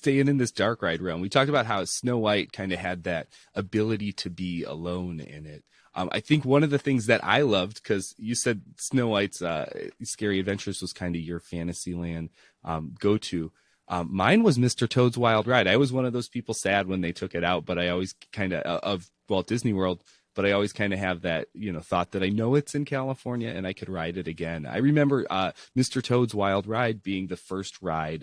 staying in this dark ride realm, we talked about how Snow White kind of had that ability to be alone in it. I think one of the things that I loved, because you said Snow White's Scary Adventures was kind of your Fantasyland go-to. Mine was Mr. Toad's Wild Ride. I was one of those people sad when they took it out, but I always kind of Walt Disney World, but I always kind of have that, thought that I know it's in California and I could ride it again. I remember Mr. Toad's Wild Ride being the first ride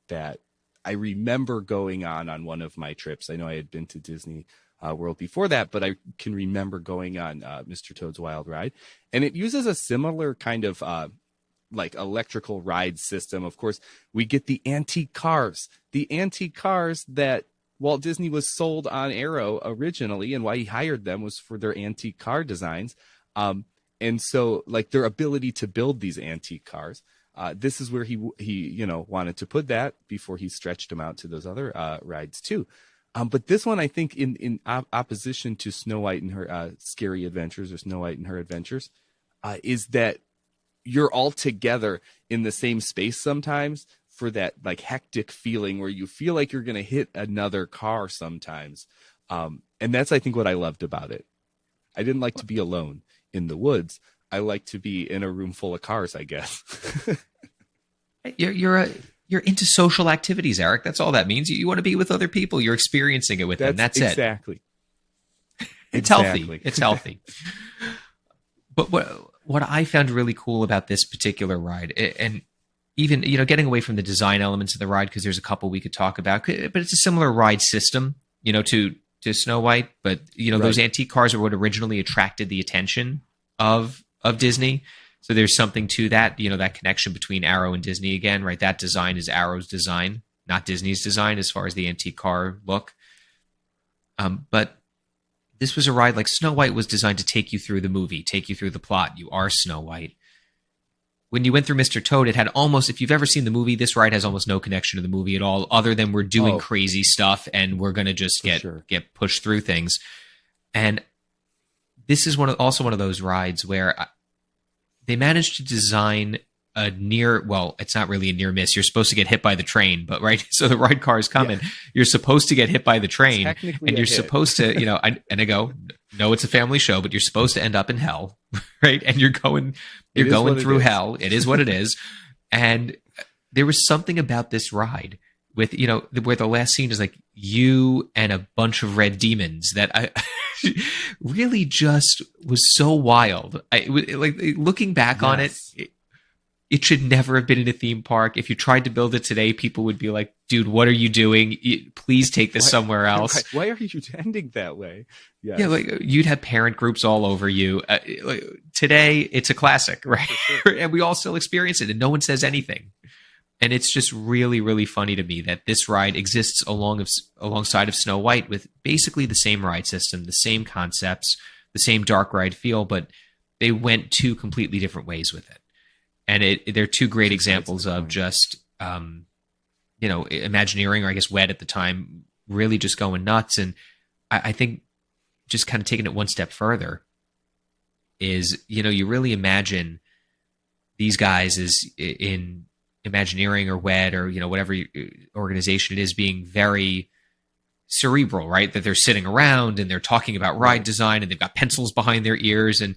that I remember going on one of my trips. I know I had been to Disney World before that, but I can remember going on Mr. Toad's Wild Ride, and it uses a similar kind of like electrical ride system. Of course, we get the antique cars that Walt Disney was sold on Arrow originally, and why he hired them was for their antique car designs. And so like their ability to build these antique cars, this is where he wanted to put that before he stretched them out to those other rides too. But this one, I think, in opposition to Snow White and her Scary Adventures or Snow White and Her Adventures, is that you're all together in the same space sometimes for that like hectic feeling where you feel like you're going to hit another car sometimes. And that's, I think, what I loved about it. I didn't like to be alone in the woods. I like to be in a room full of cars, I guess. You're into social activities, Eric. That's all that means. You want to be with other people. You're experiencing it with them. That's exactly. It. It's healthy. It's healthy. But what I found really cool about this particular ride, and even getting away from the design elements of the ride, because there's a couple we could talk about, but it's a similar ride system, to Snow White. But those antique cars are what originally attracted the attention of Disney. So there's something to that, that connection between Arrow and Disney again, right? That design is Arrow's design, not Disney's design as far as the antique car look. But this was a ride like Snow White was designed to take you through the movie, take you through the plot. You are Snow White. When you went through Mr. Toad, it had almost, if you've ever seen the movie, this ride has almost no connection to the movie at all, other than we're doing crazy stuff and we're going to just get pushed through things. And this is also one of those rides where they managed to design a it's not really a near miss. You're supposed to get hit by the train, but right. So the ride car is coming. Yeah. You're supposed to get hit by the train, and you're supposed to, I go, no, it's a family show, but you're supposed to end up in hell, right? And you're going through hell. It is what it is. And there was something about this ride with, where the last scene is like you and a bunch of red demons that I really just was so wild. Like looking back on it, it should never have been in a theme park. If you tried to build it today, people would be like, dude, what are you doing? Please take this somewhere else. Right. Why are you ending that way? Yes. Yeah, like you'd have parent groups all over you. Today, it's a classic, right? Sure. And we all still experience it, and no one says anything. And it's just really, really funny to me that this ride exists alongside of Snow White with basically the same ride system, the same concepts, the same dark ride feel, but they went two completely different ways with it. And they're two great examples of just, Imagineering, or I guess WED at the time, really just going nuts. And I think just kind of taking it one step further is, you really imagine these guys as in Imagineering or WED or, whatever organization it is, being very cerebral, right? That they're sitting around and they're talking about ride design and they've got pencils behind their ears. And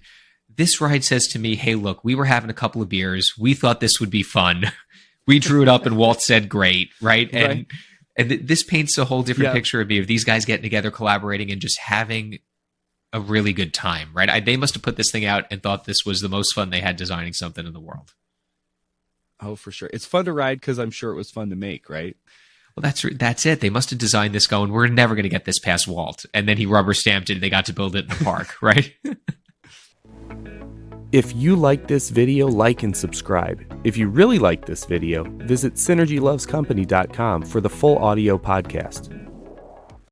this ride says to me, hey, look, we were having a couple of beers. We thought this would be fun. We drew it up and Walt said, great, right? And this paints a whole different picture of me, of these guys getting together, collaborating, and just having a really good time, right? They must have put this thing out and thought this was the most fun they had designing something in the world. Oh, for sure. It's fun to ride because I'm sure it was fun to make, right? Well, that's it. They must have designed this going, we're never going to get this past Walt. And then he rubber stamped it and they got to build it in the park, right? If you like this video, like and subscribe. If you really like this video, visit synergylovescompany.com for the full audio podcast.